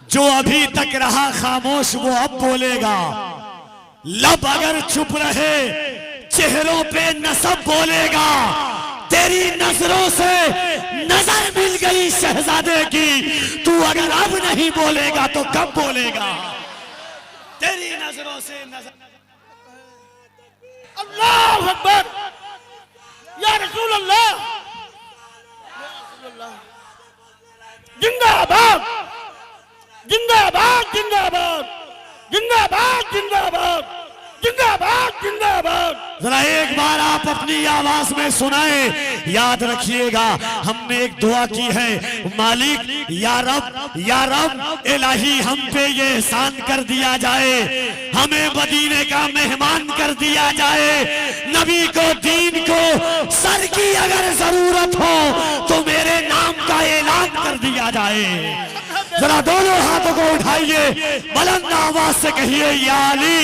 जो अभी तक रहा खामोश वो अब बोलेगा। लब अगर चुप रहे चेहरों पे नसब बोलेगा। तेरी नजरों से नजर मिल गई शहजादे की, तू अगर अब नहीं बोलेगा तो कब बोलेगा। तेरी नजरों से नजर। अल्लाह अकबर, या रसूल अल्लाह, जिंदाबाद जिंदाबाद जिंदाबाद जिंदाबाद जिंदाबाद जिंदाबाद जिंदाबाद। जरा एक बार आप अपनी आवाज में सुनाए। याद रखिएगा हमने एक दुआ की है, मालिक या रब इलाही हम पे ये एहसान कर दिया जाए, हमें मदीने का मेहमान कर दिया जाए। नबी को दीन को सर की अगर जरूरत हो तो मेरे नाम का ऐलान कर दिया जाए। जरा दोनों हाथों को उठाइए, बुलंद आवाज से कहिए या अली।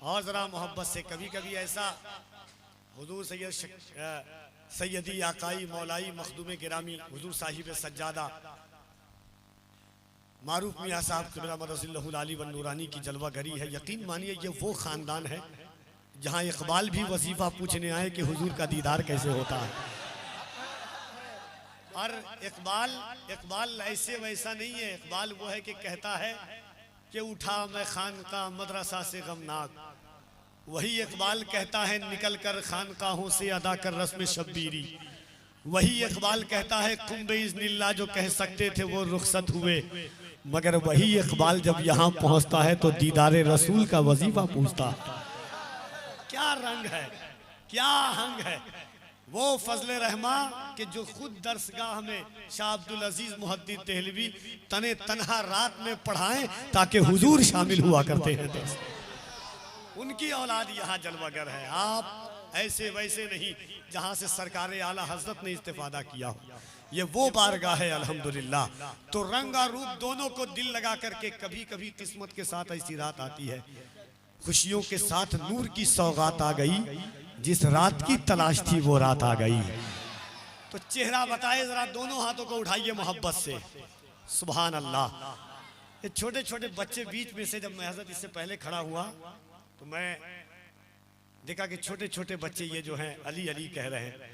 और जरा मोहब्बत से कभी कभी ऐसा हुजूर सैयदी आकाई मौलाई मखदूम गिरामी हुजूर साहिब सज्जादा मारूफ मियां साहब किबला मदरसिल्लहुल आली व नूरानी की जलवागरी है। यकीन मानिए ये वो खानदान है जहां इकबाल भी वजीफा पूछने आए कि हुजूर का दीदार कैसे होता है। और इकबाल ऐसे वैसा नहीं है। इकबाल वो है कि कहता है कि उठा मैं खानका मदरसा से गमनाक, वही इकबाल कहता है निकल कर खानकाहों से अदा कर रस्म शब्बीरी। वही इकबाल कहता है कुंबे इज़्निल्लाह जो कह सकते थे वो रुखसत हुए। मगर वही इकबाल जब यहाँ पहुँचता है तो दीदारे रसूल का वजीफा पूछता। क्या रंग है, क्या हंग है वो फजले रहमा के जो खुद दरसगाह में शाह अब्दुल अजीज मुहद्दिस देहलवी तने तनहा रात में पढ़ाएं ताकि हुजूर शामिल हुआ करते हैं। उनकी औलाद यहाँ जलवागर है। आप ऐसे वैसे नहीं जहाँ से सरकार आला हजरत ने इस्तेफादा किया हो। ये वो बारगाह है अल्हम्दुलिल्लाह। तो रंग और रूप दोनों को दिल लगा करके कभी कभी किस्मत के साथ ऐसी रात आती है, खुशियों के साथ नूर की सौगात आ गई, जिस रात की तलाश थी वो रात आ गई। तो चेहरा बताए जरा, दोनों हाथों को उठाइए मोहब्बत से, सुभान अल्लाह। ये छोटे छोटे बच्चे बीच में से, जब मैं हजरत इससे पहले खड़ा हुआ तो मैं देखा कि छोटे छोटे बच्चे ये जो हैं अली अली कह रहे हैं।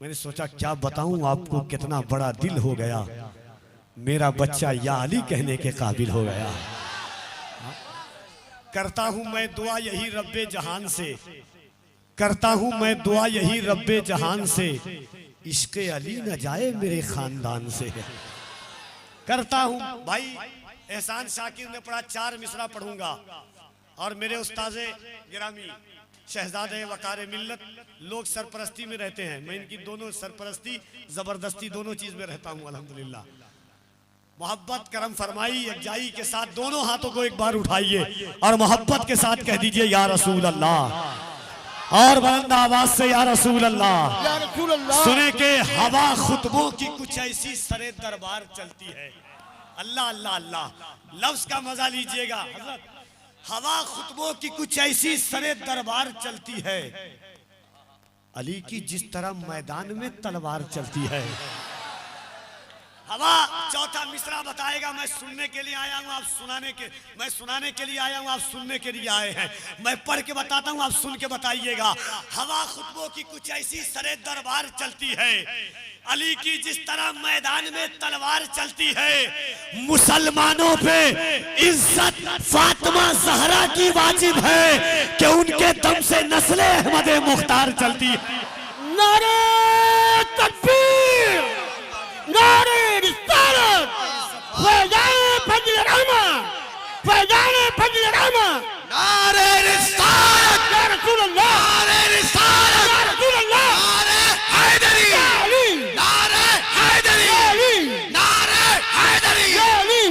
मैंने सोचा क्या बताऊं आपको, कितना बड़ा दिल हो गया, मेरा बच्चा या अली कहने के काबिल हो गया। करता हूं मैं दुआ यही रब्बे जहान से, करता हूं मैं दुआ यही रब्बे जहान से, इश्क़े अली न जाए मेरे खानदान से। करता हूं भाई एहसान शाकिर ने पढ़ा, 4 मिसरा पढ़ूंगा और मेरे उस्ताज़े गिरामी शहजादे वकारे मिल्लत लोग सरपरस्ती में रहते हैं। मैं इनकी दोनों सरपरस्ती जबरदस्ती दोनों चीज में रहता हूं अल्हम्दुलिल्लाह। मोहब्बत करम फरमाई यकजाई के साथ दोनों हाथों को एक बार उठाइए और मोहब्बत के साथ कह दीजिए या रसूल अल्लाह। और बुलंद आवाज से या रसूल अल्लाह। या रसूल अल्लाह। सुने के हवा खुतबों की कुछ ऐसी सरे दरबार चलती है। अल्लाह अल्लाह अल्लाह लफ्ज का मजा लीजिएगा। हजरत हवा खुतबों की कुछ ऐसी सरे दरबार चलती है, अली की जिस तरह मैदान में तलवार चलती है। हवा चौथा मिसरा बताएगा। मैं सुनने के लिए आया हूं, आप सुनाने के, मैं सुनाने के लिए आया हूं, आप सुनने के लिए आए हैं। मैं पढ़ के बताता हूं, आप सुन के बताइएगा। हवा खुतबों की कुछ ऐसी सरे दरबार चलती है, अली की जिस तरह मैदान में तलवार चलती है। मुसलमानों पे इज्जत फातिमा ज़हरा की वाजिब है कि उनके दम से नस्ले अहमद मुख्तार चलती है। नारे तकबीर, नारे रिसालत, फैज़ान फजल रहमत, फैज़ान फजल रहमत, नारे रिसालत, या रसूल अल्लाह, नारे रिसालत, या रसूल अल्लाह, नारे हैदरी, या अली, नारे हैदरी, या अली, नारे हैदरी। या अली।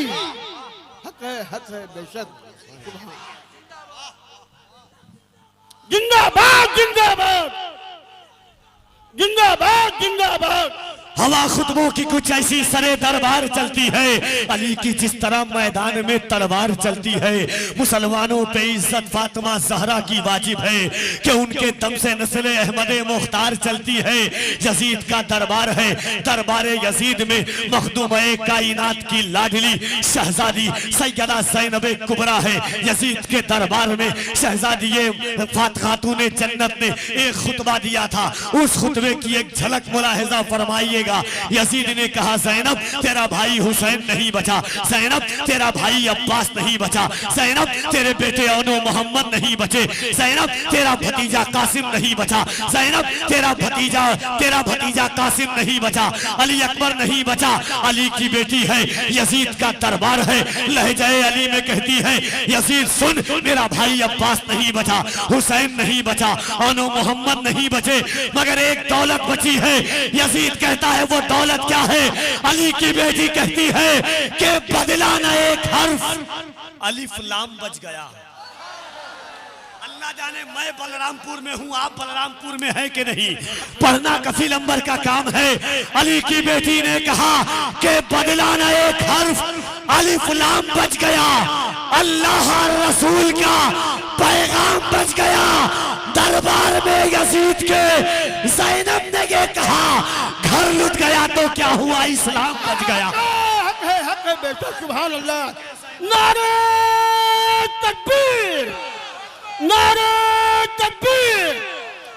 हक है बेशक। जिंदाबाद जिंदाबाद जिंदाबाद जिंदाबाद हवा खुतबों की कुछ ऐसी सरे दरबार चलती है, अली की जिस तरह मैदान में तलवार चलती है। मुसलमानों पे इज्जत फातिमा ज़हरा की वाजिब है कि उनके दम से नस्ल अहमद मुख्तार चलती है। यजीद का दरबार है, दरबार यजीद में मखदूम-ए कायनात की लाडली शहजादी सैयदा ज़ैनब कुबरा है। यजीद के दरबार में शहजादी खातून जन्नत ने एक खुतबा दिया था, उस खुतबे की एक झलक मुलाहिजा फरमाइएगा। यजीद ने कहा, ज़ैनब तेरा भाई हुसैन नहीं बचा, ज़ैनब तेरा भाई अब्बास नहीं बचा, ज़ैनब तेरे बेटे औनो मोहम्मद नहीं बचे, ज़ैनब तेरा भतीजा कासिम नहीं बचा, ज़ैनब तेरा भतीजा कासिम नहीं बचा, अली अकबर नहीं बचा, अली की बेटी है। यजीद का दरबार है, लहजे अली में कहती है, यजीद सुन, मेरा भाई अब्बास नहीं बचा, हुसैन नहीं बचा, औनो मोहम्मद नहीं बचे, मगर एक दौलत बची है। यजीद कहता है वो दौलत क्या है? अली की बेटी कहती है कि बदला न एक हर्फ, अलिफ लाम बच गया। अल्लाह जाने मैं बलरामपुर में हूँ, आप बलरामपुर में है कि नहीं, पढ़ना कफील अंबर का काम है। अली की बेटी ने कहा कि बदला न एक हर्फ, अलिफ लाम बच गया, अल्लाह रसूल का पैगाम बच गया। दरबार में यजीद के ज़ैनब ने ये कहा, घर लुट गया तो क्या हुआ, इस्लाम बच गया। हक है बेटा, सुभान अल्लाह। नारे तकबीर, नारे तकबीर,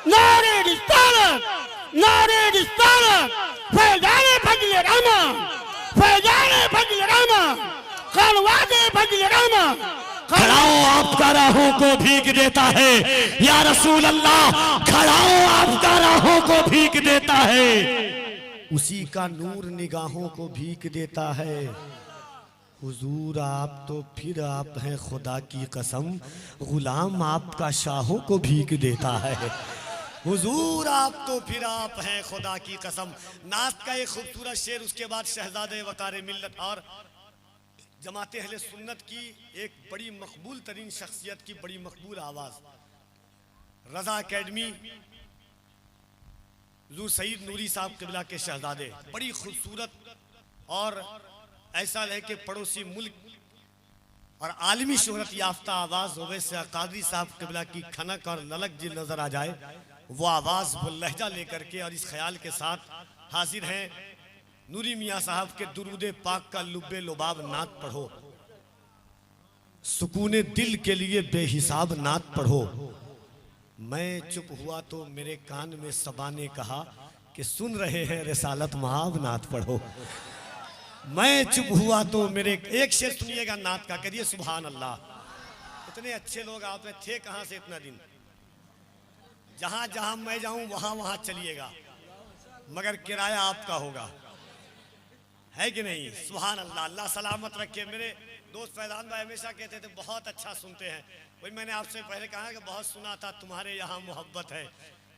नारे रिसालत, नारे रिसालत, फैज़ाने फजल रहमान, फैज़ाने फजल रहमान, क़लवादे फजल रहमान। खड़ाओ आपका राहों को भीग देता है, या रसूल अल्लाह खड़ाओ आपका राहों को भीग देता है, उसी का नूर निगाहों को भीग देता है। हुजूर आप तो फिर आप हैं खुदा की कसम, गुलाम आपका शाहों को भीग देता है। हुजूर आप तो फिर आप हैं खुदा की कसम। नात का एक खूबसूरत शेर, उसके बाद शहजादे वकार मिल्लत और जमाते अहले सुन्नत की एक बड़ी मकबूल तरीन शख्सियत की बड़ी मकबूल आवाज़, रज़ा एकेडमी ज़ू सईद नूरी साहब क़िबला के शहजादे, बड़ी खूबसूरत और ऐसा है कि पड़ोसी मुल्क और आलमी शोहरत याफ्ता आवाज़ ओवैस कादरी साहब क़िबला की खनक और ललक जिल नज़र आ जाए, वो आवाज़ वो लहजा लेकर के और इस ख्याल के साथ हाजिर हैं नूरी मियाँ साहब के दुरूदे पाक का लुब्बे लुबाब नात पढ़ो, सुकूने दिल के लिए बेहिसाब नात पढ़ो। मैं चुप हुआ तो मेरे कान में सबा ने कहा कि सुन रहे हैं रिसालत महाब नात पढ़ो। मैं चुप हुआ तो मेरे, एक शेर सुनिएगा नात का, करिए सुभान अल्लाह। इतने अच्छे लोग आप में थे कहाँ से इतना दिन, जहाँ जहाँ मैं जाऊँ वहाँ वहाँ चलिएगा, मगर किराया आपका होगा, है कि नहीं। सुभान अल्लाह, अल्लाह सलामत रखे। मेरे दोस्त फैजान भाई हमेशा कहते थे बहुत अच्छा सुनते हैं, वही मैंने आपसे पहले कहा कि बहुत सुना था तुम्हारे यहाँ मोहब्बत है,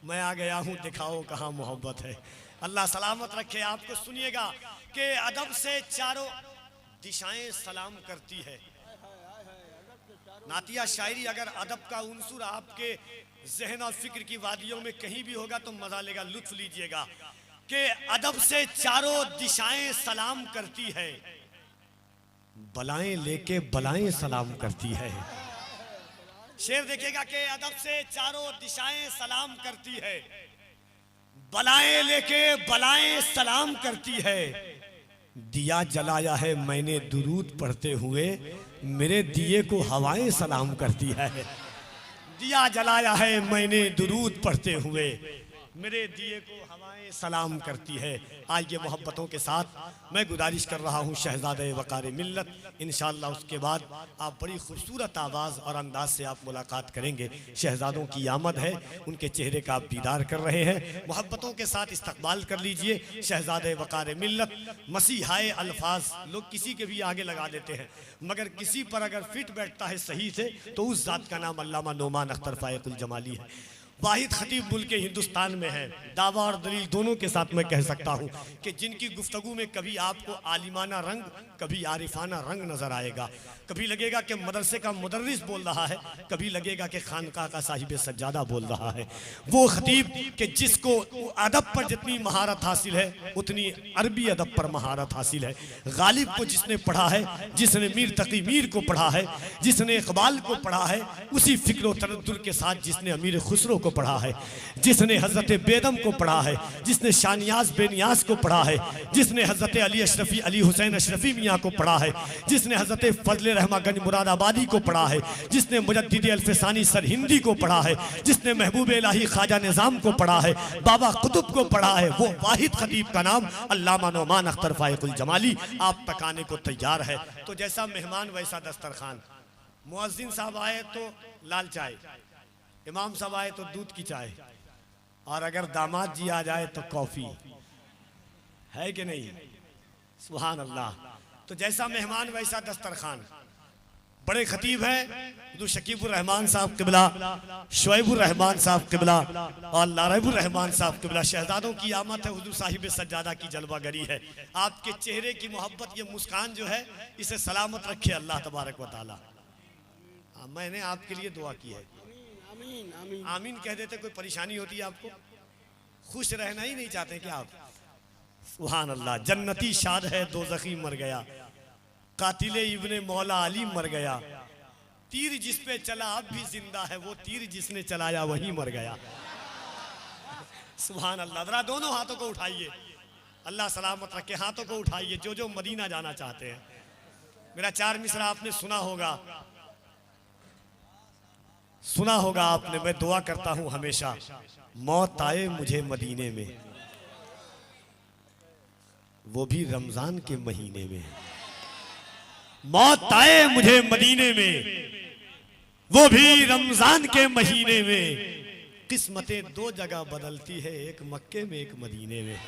मैं आ गया हूँ दिखाओ कहाँ मोहब्बत है। अल्लाह सलामत रखे आपको। सुनिएगा कि अदब से चारों दिशाएं सलाम करती है। नातिया शायरी अगर अदब का उनसुर आपके जहन और फिक्र की वादियों में कहीं भी होगा तो मजा लेगा, लुत्फ लीजिएगा कि अदब से चारों दिशाएं सलाम करती है, बलाएं लेके बलाएं सलाम करती है। शेर देखिएगा कि अदब से चारों दिशाएं सलाम करती है, बलाएं लेके बलाएं सलाम करती है। दिया जलाया है मैंने दुरूद पढ़ते हुए, मेरे दिए को हवाएं सलाम करती है। दिया जलाया है मैंने दुरूद पढ़ते हुए, मेरे दिए को हवाएं सलाम करती है। आइए मोहब्बतों के साथ मैं गुजारिश कर रहा हूँ शहजादे वकार मिल्लत, इंशाअल्लाह उसके बाद आप बड़ी खूबसूरत आवाज़ और अंदाज से आप मुलाकात करेंगे। शहजादों की आमद है, उनके चेहरे का आप दीदार कर रहे हैं, मोहब्बतों के साथ इस्तकबाल कर लीजिए। शहजादे वकार मिल्लत, मसीहाए अल्फाज लोग किसी के भी आगे लगा देते हैं, मगर किसी पर अगर फिट बैठता है सही से तो उस ज़ात का नाम अल्लामा नोमान अख्तर फायकुल जमाली है। वाहिद खतीब मुल्क हिंदुस्तान में है। दावा और दलील दोनों के साथ मैं कह सकता हूँ कि जिनकी गुफ्तगू में कभी आपको आलिमाना रंग, कभी आरिफाना रंग नजर आएगा। कभी लगेगा कि मदरसे का मुदर्रिस बोल रहा है, कभी लगेगा कि खानका का साहिब सज्जादा बोल रहा है। वो खतीब कि जिसको अदब पर जितनी महारत हासिल है उतनी अरबी अदब पर महारत हासिल है। गालिब को जिसने पढ़ा है, जिसने मीर तकी मीर को पढ़ा है, जिसने इकबाल को पढ़ा है, उसी फिक्र व तरद्दुद के साथ जिसने अमीर खुसरो को पढ़ा है, जिसने हजरत बेदम को पढ़ा है, जिसने शानियाज बेनियाज को पढ़ा है, जिसने हजरत अली अशरफी अली हुसैन अशरफी मियाँ को पढ़ा है, जिसने हजरत फजल रहमागंज मुरादाबादी को पढ़ा है, जिसने मुजद्दिद अल्फसानी सरहिंदी को पढ़ा है, जिसने महबूब इलाही ख्वाजा निज़ाम को पढ़ा है, बाबा कुतुब को पढ़ा है, वो वाहिद खतीब का नाम अल्लामा नौमान अख्तर फाइकुल जमाली आप तक आने को तैयार है। तो जैसा मेहमान वैसा दस्तरखान। मुअज्जिन साहब आए तो लाल चाय, इमाम साहब आए तो दूध की चाय, और अगर दामाद जी आ जाए तो कॉफी, है कि नहीं? सुभान अल्लाह। तो जैसा मेहमान वैसा दस्तरखान। बड़े खतीब हैं जो शकीबुर रहमान साहब किबला, शुएबुर रहमान साहब किबला और लारबुर रहमान साहब किबला। शहजादों की आमद है, हुजूर साहिब सज्जादा की जलवागरी है। आपके चेहरे की मोहब्बत, ये मुस्कान जो है, इसे सलामत रखे अल्लाह तबारक व तआला। मैंने आपके लिए दुआ की है। आमीन आमीन आमीन कह देते। कोई परेशानी होती है आपको? खुश रहना ही नहीं चाहते क्या आप? सुभान अल्लाह। जन्नती शाद है दोज़खी मर गया, कातिले इब्ने मौला अली मर गया, तीर जिस पे चला अब भी जिंदा है, वो तीर जिसने चलाया वही मर गया। सुभान अल्लाह। जरा दोनों हाथों को उठाइए, अल्लाह सलामत रखे। हाथों को उठाइए जो जो मदीना जाना चाहते हैं। मेरा 4 मिसरा आपने सुना होगा, सुना होगा आपने। मैं दुआ करता हूं हमेशा, मौत आए मुझे मदीने में, वो भी रमजान के महीने में। मौत आए मुझे मदीने में, वो भी रमजान के महीने में। किस्मतें 2 जगह बदलती है, एक मक्के में एक मदीने में।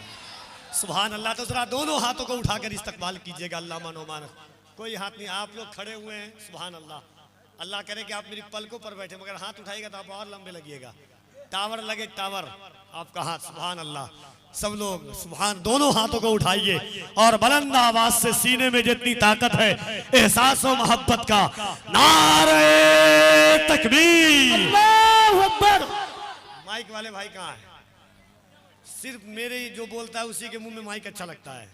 सुभान अल्लाह। तो जरा दोनों हाथों को उठाकर इस्तकबाल कीजिएगा। अल्लामा नौमान, कोई हाथ नहीं, आप लोग खड़े हुए हैं। सुभान अल्लाह। अल्लाह करे कि आप मेरी पलकों पर बैठे, मगर हाथ उठाएगा तो आप और लंबे लगिएगा। टावर लगे, टावर आपका हाथ। सुभान अल्लाह। सब लोग सुभान, दोनों हाथों को उठाइए और बुलंद आवाज से, सीने में जितनी ताकत है एहसास और मोहब्बत का, नारे तकबीर, अल्लाहु अकबर। माइक वाले भाई कहाँ है? सिर्फ मेरे जो बोलता है उसी के मुंह में माइक अच्छा लगता है।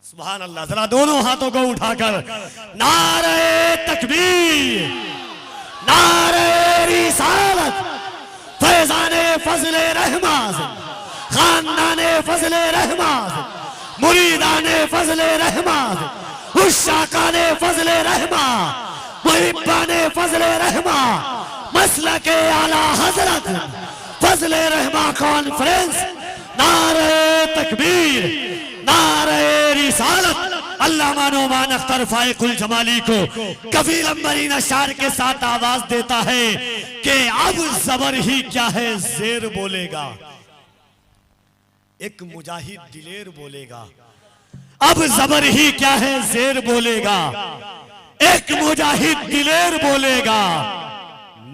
सुभान अल्लाह। जरा दोनों हाथों को उठाकर नारे तकबीर, नारे रिसालत, फैजाने फजले रहमास, खानदाने फजले रहमास, मुरीदाने फजले रहमास, उशाकाने फजले रहमा, मुहिब्बाने फजले रहमा, मसलके आला हजरत फजले रहमा कॉन्फ्रेंस। नारे तकबीर, नारे रिसालत। अल्लामा नौमान अख्तर फाइकुल जमाली को कफील अंबरीन अशार के साथ आवाज देता है कि अब जबर ही क्या है जेर बोलेगा, एक मुजाहिद दिलेर बोलेगा। अब जबर ही क्या है जेर बोलेगा, एक मुजाहिद दिलेर बोलेगा।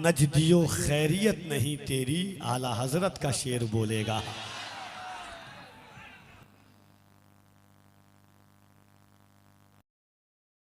नजदियो खैरियत नहीं तेरी, आला हजरत का शेर बोलेगा।